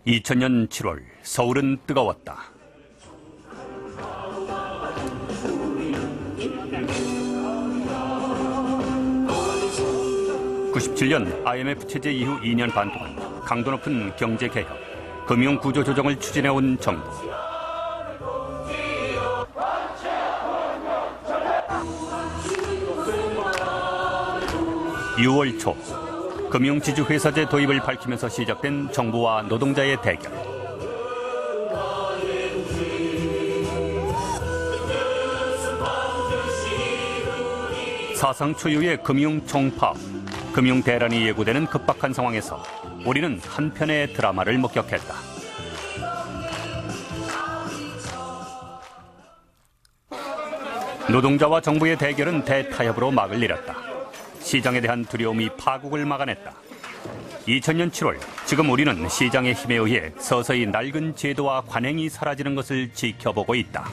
2000년 7월 서울은 뜨거웠다. (97년) IMF 체제 이후 2년 반 동안 강도 높은 경제개혁, 금융구조조정을 추진해온 정부. (6월) 초 금융지주회사제 도입을 밝히면서 시작된 정부와 노동자의 대결. 사상 초유의 금융 총파업, 금융 대란이 예고되는 급박한 상황에서 우리는 한편의 드라마를 목격했다. 노동자와 정부의 대결은 대타협으로 막을 내렸다. 시장에 대한 두려움이 파국을 막아냈다. 2000년 7월, 지금 우리는 시장의 힘에 의해 서서히 낡은 제도와 관행이 사라지는 것을 지켜보고 있다.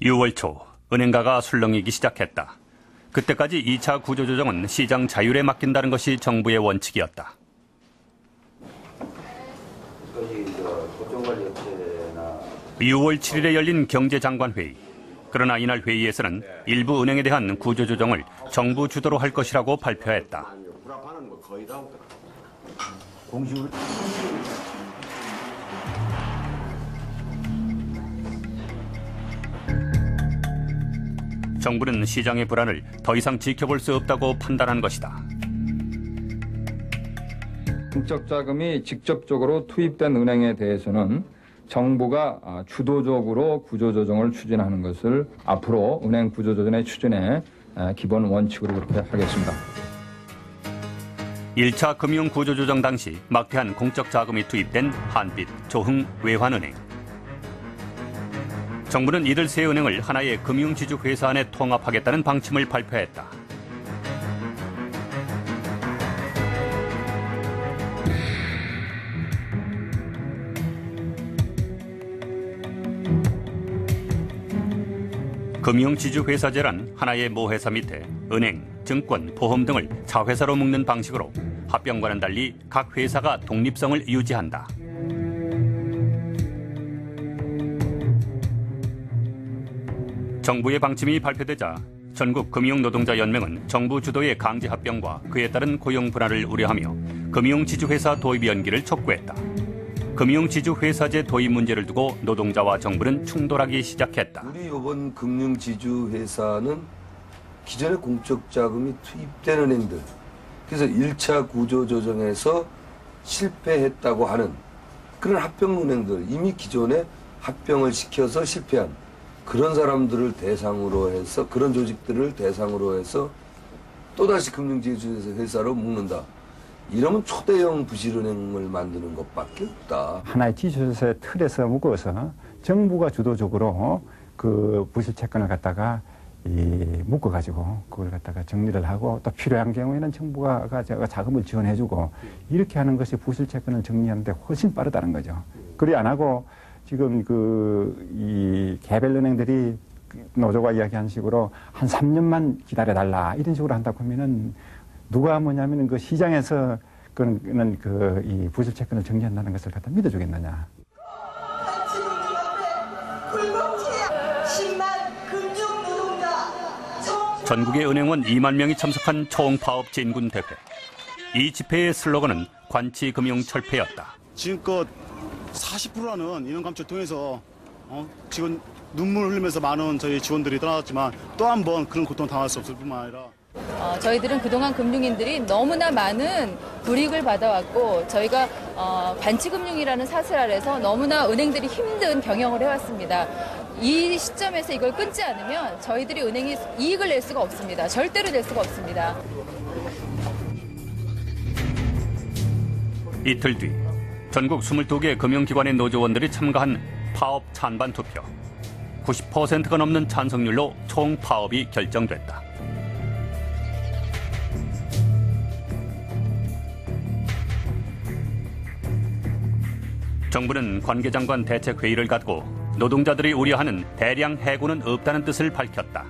(6월) 초 은행가가 술렁이기 시작했다. 그때까지 2차 구조조정은 시장 자율에 맡긴다는 것이 정부의 원칙이었다. 6월 7일에 열린 경제장관회의. 그러나 이날 회의에서는 일부 은행에 대한 구조조정을 정부 주도로 할 것이라고 발표했다. 정부는 시장의 불안을 더 이상 지켜볼 수 없다고 판단한 것이다. 공적 자금이 직접적으로 투입된 은행에 대해서는 정부가 주도적으로 구조조정을 추진하는 것을 앞으로 은행 구조조정의 추진의 기본 원칙으로 그렇게 하겠습니다. 1차 금융구조조정 당시 막대한 공적 자금이 투입된 한빛, 조흥, 외환은행. 정부는 이들 세 은행을 하나의 금융지주회사 안에 통합하겠다는 방침을 발표했다. 금융지주회사제란 하나의 모회사 밑에 은행, 증권, 보험 등을 자회사로 묶는 방식으로 합병과는 달리 각 회사가 독립성을 유지한다. 정부의 방침이 발표되자 전국 금융노동자연맹은 정부 주도의 강제합병과 그에 따른 고용 불안을 우려하며 금융지주회사 도입 연기를 촉구했다. 금융지주회사제 도입 문제를 두고 노동자와 정부는 충돌하기 시작했다. 우리 이번 금융지주회사는 기존의 공적 자금이 투입된 은행들, 그래서 1차 구조조정에서 실패했다고 하는 그런 합병은행들, 이미 기존에 합병을 시켜서 실패한 그런 사람들을 대상으로 해서, 그런 조직들을 대상으로 해서 또다시 금융지주회사로 묶는다. 이러면 초대형 부실은행을 만드는 것밖에 없다. 하나의 지주회사의 틀에서 묶어서 정부가 주도적으로 그 부실 채권을 갖다가 묶어가지고 그걸 갖다가 정리를 하고 또 필요한 경우에는 정부가 자금을 지원해주고 이렇게 하는 것이 부실 채권을 정리하는데 훨씬 빠르다는 거죠. 그리 안 하고 지금 이 개별 은행들이 노조가 이야기한 식으로 한 3년만 기다려달라 이런 식으로 한다고 하면은 누가 뭐냐면은 그 시장에서 이 부실 채권을 정리한다는 것을 갖다 믿어주겠느냐. 전국의 은행원 2만 명이 참석한 총파업 진군대회. 이 집회의 슬로건은 관치금융철폐였다. 지금껏 40%라는 인원감축을 통해서 지금 눈물 흘리면서 많은 저희 직원들이 떠났지만 또 한 번 그런 고통을 당할 수 없을 뿐만 아니라 저희들은 그동안 금융인들이 너무나 많은 불이익을 받아왔고 저희가 관치금융이라는 사슬 아래서 너무나 은행들이 힘든 경영을 해왔습니다. 이 시점에서 이걸 끊지 않으면 저희들이 은행이 이익을 낼 수가 없습니다. 절대로 낼 수가 없습니다. 이틀 뒤 전국 22개 금융기관의 노조원들이 참가한 파업 찬반 투표. 90%가 넘는 찬성률로 총 파업이 결정됐다. 정부는 관계장관 대책회의를 갖고 노동자들이 우려하는 대량 해고는 없다는 뜻을 밝혔다.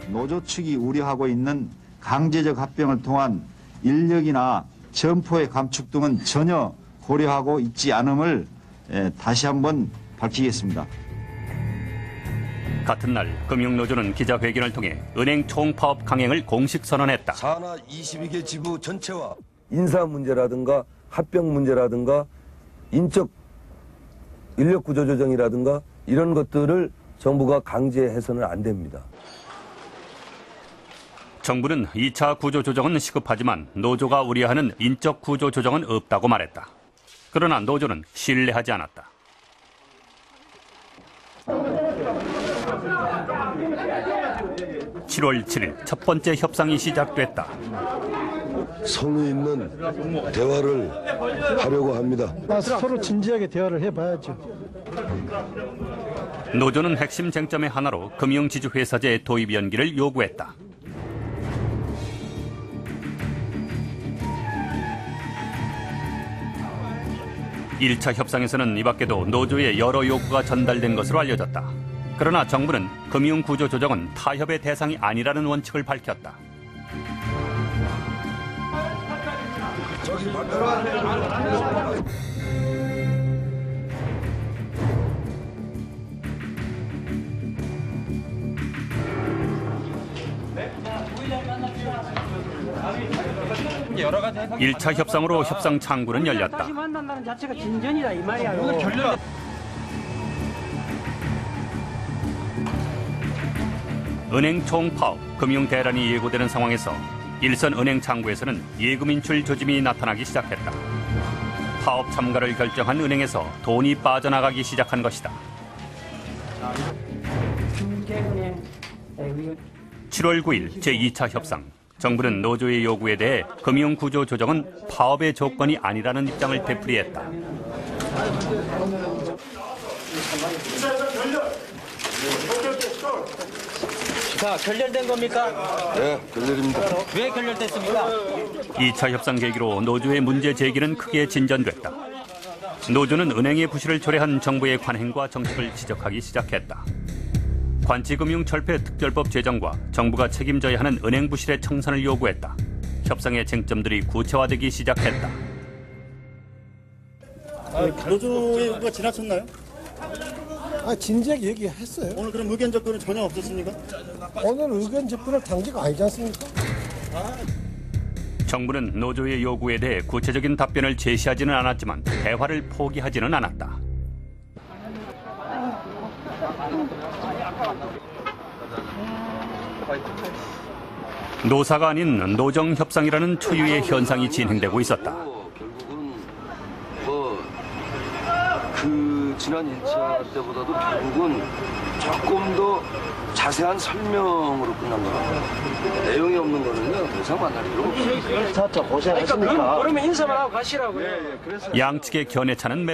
노조 측이 우려하고 있는 강제적 합병을 통한 인력이나 점포의 감축 등은 전혀 고려하고 있지 않음을 다시 한번 밝히겠습니다. 같은 날 금융노조는 기자회견을 통해 은행 총파업 강행을 공식 선언했다. 산하 22개 지부 전체와 인사 문제라든가 합병 문제라든가 인적 인력 구조 조정이라든가 이런 것들을 정부가 강제해서는 안 됩니다. 정부는 2차 구조조정은 시급하지만 노조가 우려하는 인적 구조조정은 없다고 말했다. 그러나 노조는 신뢰하지 않았다. (7월 7일) 첫 번째 협상이 시작됐다. 성의 있는 대화를 하려고 합니다. 서로 진지하게 대화를 해봐야죠. 노조는 핵심 쟁점의 하나로 금융지주회사제 도입 연기를 요구했다. (1차) 협상에서는 이 밖에도 노조의 여러 요구가 전달된 것으로 알려졌다. 그러나 정부는 금융구조조정은 타협의 대상이 아니라는 원칙을 밝혔다. (1차) 협상으로 협상 창구는 열렸다. 다시 만난다는 자체가 진전이다 이 말이야. 은행 총파업, 금융 대란이 예고되는 상황에서 일선 은행 창구에서는 예금 인출 조짐이 나타나기 시작했다. 파업 참가를 결정한 은행에서 돈이 빠져나가기 시작한 것이다. 7월 9일 제2차 협상. 정부는 노조의 요구에 대해 금융구조 조정은 파업의 조건이 아니라는 입장을 되풀이했다. 자, 결렬된 겁니까? 네, 결렬입니다. 왜 결렬됐습니까? 2차 협상 계기로 노조의 문제 제기는 크게 진전됐다. 노조는 은행의 부실을 초래한 정부의 관행과 정책을 지적하기 시작했다. 관치금융철폐특별법 제정과 정부가 책임져야 하는 은행 부실의 청산을 요구했다. 협상의 쟁점들이 구체화되기 시작했다. 노조의 요구가 지나쳤나요? 진지하게 얘기했어요. 오늘 그럼 의견 접근은 전혀 없었습니까? 오늘 의견 접근할 단계가 아니지 않습니까? 정부는 노조의 요구에 대해 구체적인 답변을 제시하지는 않았지만 대화를 포기하지는 않았다. 노사가 아닌 노정협상이라는 초유의 현상이 진행되고 있었다. 결국은 그 지난 1차 때보다도 결국은 조금 더 자세한 설명으로 끝난 것 같아요. 내용이 없는 거는요, 더 이상 만날 필요가 없어요. 고생하셨습니까? 그러면 인사만 하고 가시라고요. 양측의 견해차는